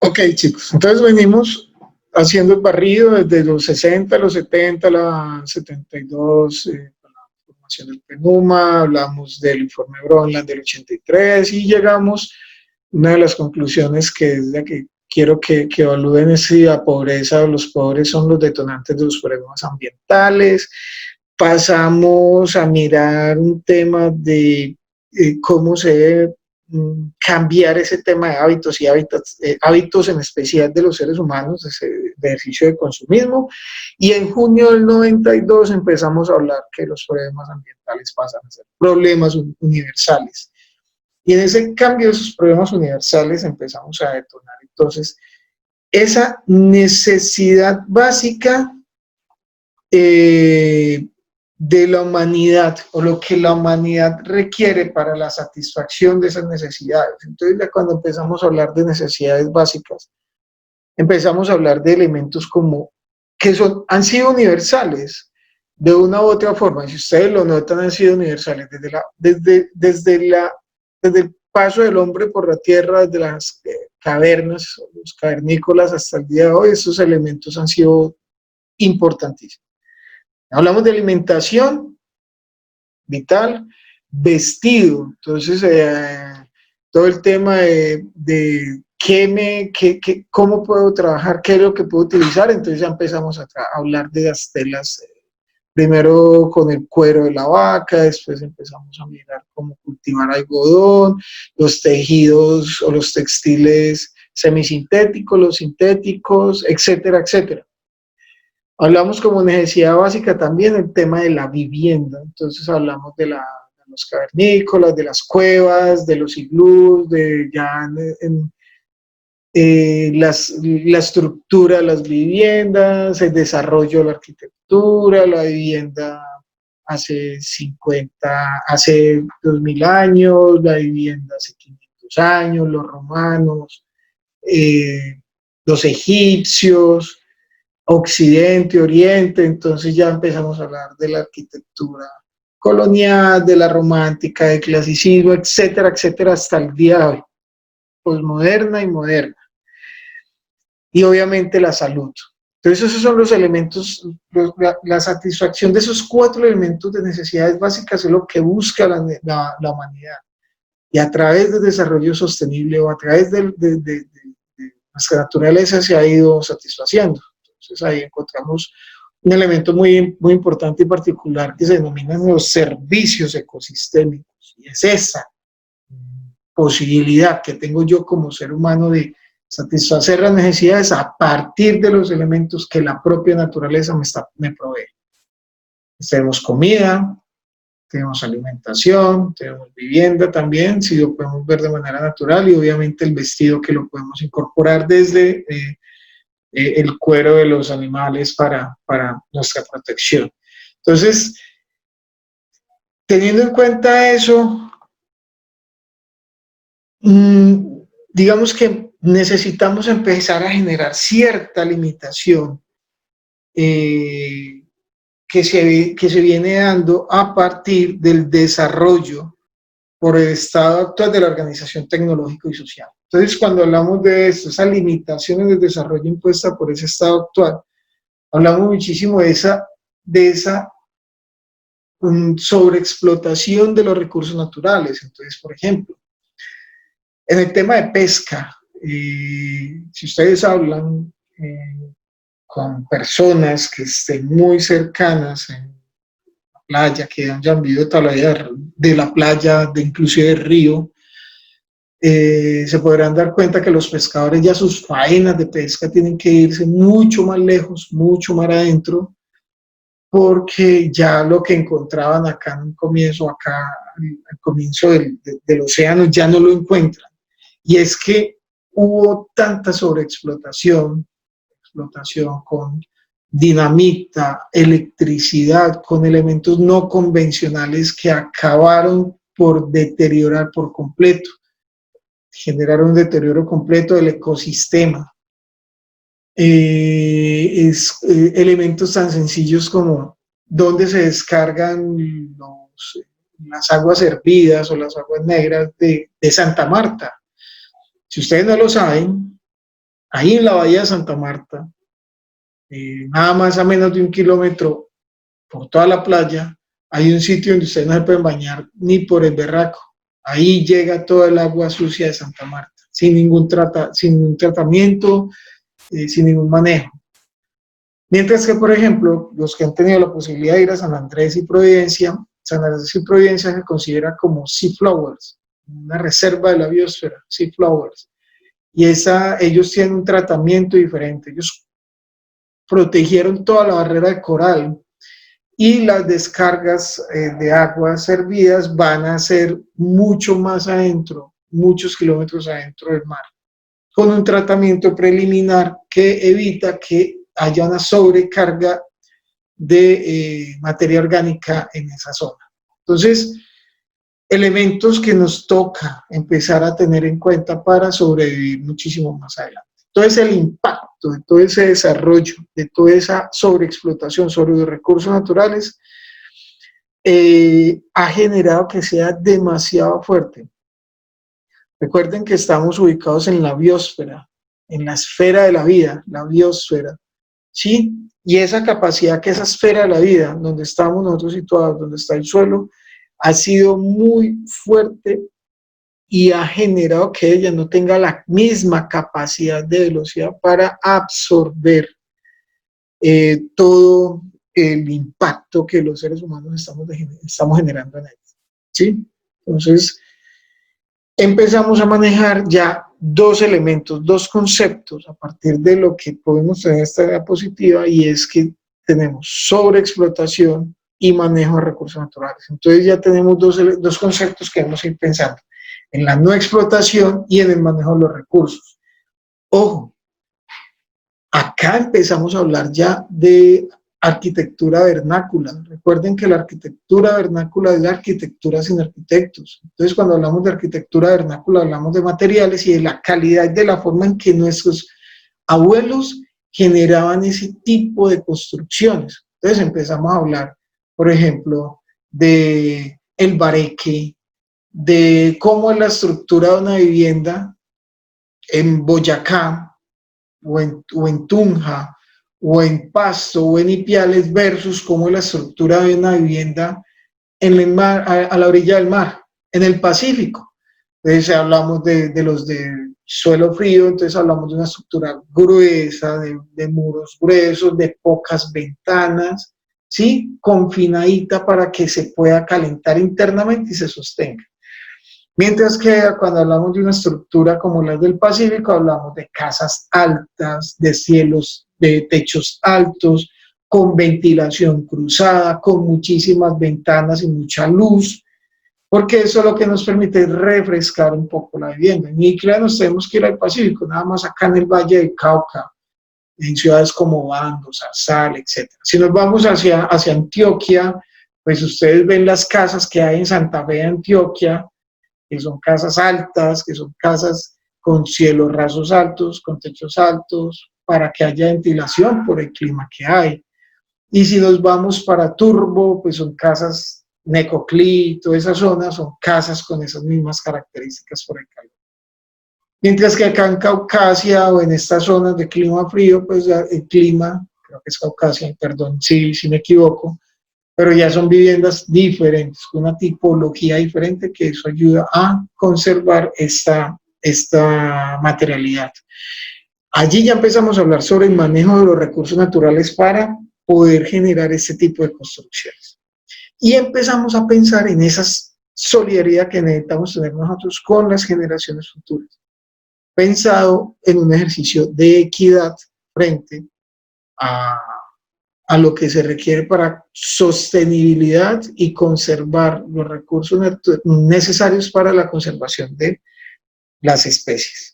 Ok, chicos, entonces venimos haciendo el barrido desde los 60, los 70, la 72, con la formación del PNUMA, hablamos del informe Bronland del 83 y llegamos, una de las conclusiones que es la que quiero que evalúen es si la pobreza o los pobres son los detonantes de los problemas ambientales. Pasamos a mirar un tema de cómo se debe cambiar ese tema de hábitos y hábitos en especial de los seres humanos, ese ejercicio de consumismo. Y en junio del 92 empezamos a hablar que los problemas ambientales pasan a ser problemas universales. Y en ese cambio de esos problemas universales empezamos a detonar entonces esa necesidad básica de la humanidad o lo que la humanidad requiere para la satisfacción de esas necesidades. Entonces, ya cuando empezamos a hablar de necesidades básicas, empezamos a hablar de elementos como que han sido universales de una u otra forma. Si ustedes lo notan, han sido universales desde el paso del hombre por la tierra, desde las cavernas, los cavernícolas hasta el día de hoy. Estos elementos han sido importantísimos. Hablamos de alimentación vital, vestido, entonces todo el tema de cómo puedo trabajar, qué es lo que puedo utilizar, entonces ya empezamos a hablar de las telas, primero con el cuero de la vaca, después empezamos a mirar cómo cultivar algodón, los tejidos o los textiles semisintéticos, los sintéticos, etcétera, etcétera. Hablamos como necesidad básica también el tema de la vivienda, entonces hablamos de los cavernícolas, de las cuevas, de los iglús, de ya la estructura de las viviendas, el desarrollo de la arquitectura, la vivienda hace 2000 años, la vivienda hace 500 años, los romanos, los egipcios, Occidente, Oriente, entonces ya empezamos a hablar de la arquitectura colonial, de la romántica, del clasicismo, etcétera, etcétera, hasta el día de hoy, posmoderna y moderna. Y obviamente la salud. Entonces esos son los elementos, la satisfacción de esos 4 elementos de necesidades básicas es lo que busca la humanidad. Y a través del desarrollo sostenible o a través de nuestra naturaleza se ha ido satisfaciendo. Entonces ahí encontramos un elemento muy, muy importante y particular que se denominan los servicios ecosistémicos. Y es esa posibilidad que tengo yo como ser humano de satisfacer las necesidades a partir de los elementos que la propia naturaleza me provee. Tenemos comida, tenemos alimentación, tenemos vivienda también, si lo podemos ver de manera natural, y obviamente el vestido que lo podemos incorporar desde el cuero de los animales para nuestra protección. Entonces, teniendo en cuenta eso, digamos que necesitamos empezar a generar cierta limitación que se viene dando a partir del desarrollo por el estado actual de la organización tecnológica y social. Entonces, cuando hablamos de esto, esas limitaciones del desarrollo impuesta por ese estado actual, hablamos muchísimo de esa sobreexplotación de los recursos naturales. Entonces, por ejemplo, en el tema de pesca, si ustedes hablan con personas que estén muy cercanas en la playa, que hayan vivido toda la vida de la playa, de inclusive del río, se podrán dar cuenta que los pescadores ya sus faenas de pesca tienen que irse mucho más lejos, mucho más adentro, porque ya lo que encontraban acá en un comienzo, al comienzo del océano, ya no lo encuentran. Y es que hubo tanta sobreexplotación con dinamita, electricidad, con elementos no convencionales que acabaron por deteriorar por completo, generar un deterioro completo del ecosistema. Elementos tan sencillos como dónde se descargan las aguas hervidas o las aguas negras de Santa Marta. Si ustedes no lo saben, ahí en la bahía de Santa Marta, nada más a menos de 1 kilómetro por toda la playa, hay un sitio donde ustedes no se pueden bañar ni por el berraco. Ahí llega toda el agua sucia de Santa Marta, sin ningún tratamiento, sin ningún manejo. Mientras que, por ejemplo, los que han tenido la posibilidad de ir a San Andrés y Providencia, San Andrés y Providencia se considera como Sea Flowers, una reserva de la biosfera, Sea Flowers. Y ellos tienen un tratamiento diferente. Ellos protegieron toda la barrera de coral y las descargas de aguas servidas van a ser mucho más adentro, muchos kilómetros adentro del mar, con un tratamiento preliminar que evita que haya una sobrecarga de materia orgánica en esa zona. Entonces, elementos que nos toca empezar a tener en cuenta para sobrevivir muchísimo más adelante. Entonces, el impacto de todo ese desarrollo, de toda esa sobreexplotación sobre los recursos naturales, ha generado que sea demasiado fuerte. Recuerden que estamos ubicados en la biosfera, en la esfera de la vida, la biosfera, ¿sí? Y esa capacidad que esa esfera de la vida, donde estamos nosotros situados, donde está el suelo, ha sido muy fuerte y ha generado que ella no tenga la misma capacidad de velocidad para absorber todo el impacto que los seres humanos estamos generando en ella, ¿sí? Entonces, empezamos a manejar ya dos elementos, dos conceptos a partir de lo que podemos tener esta diapositiva, y es que tenemos sobreexplotación y manejo de recursos naturales. Entonces ya tenemos dos conceptos que vamos a ir pensando, en la no explotación y en el manejo de los recursos. Ojo, acá empezamos a hablar ya de arquitectura vernácula. Recuerden que la arquitectura vernácula es la arquitectura sin arquitectos. Entonces, cuando hablamos de arquitectura vernácula, hablamos de materiales y de la calidad, de la forma en que nuestros abuelos generaban ese tipo de construcciones. Entonces, empezamos a hablar, por ejemplo, de el bareque, de cómo es la estructura de una vivienda en Boyacá o en Tunja, o en Pasto, o en Ipiales, versus cómo es la estructura de una vivienda en el mar, a la orilla del mar, en el Pacífico. Entonces hablamos de los de suelo frío, entonces hablamos de una estructura gruesa, de muros gruesos, de pocas ventanas, ¿sí? Confinadita para que se pueda calentar internamente y se sostenga. Mientras que cuando hablamos de una estructura como la del Pacífico, hablamos de casas altas, de cielos, de techos altos, con ventilación cruzada, con muchísimas ventanas y mucha luz, porque eso es lo que nos permite refrescar un poco la vivienda. Ni claro, nos tenemos que ir al Pacífico, nada más acá en el Valle del Cauca, en ciudades como Bando, Zarzal, etc. Si nos vamos hacia Antioquia, pues ustedes ven las casas que hay en Santa Fe de Antioquia, que son casas altas, que son casas con cielos rasos altos, con techos altos, para que haya ventilación por el clima que hay. Y si nos vamos para Turbo, pues son casas Necoclí, toda esa zona, son casas con esas mismas características por el calor. Mientras que acá en Caucasia o en estas zonas de clima frío, pues el clima, creo que es Caucasia, perdón, sí me equivoco, pero ya son viviendas diferentes, con una tipología diferente, que eso ayuda a conservar esta materialidad. Allí ya empezamos a hablar sobre el manejo de los recursos naturales para poder generar este tipo de construcciones. Y empezamos a pensar en esa solidaridad que necesitamos tener nosotros con las generaciones futuras, pensado en un ejercicio de equidad frente a lo que se requiere para sostenibilidad y conservar los recursos necesarios para la conservación de las especies.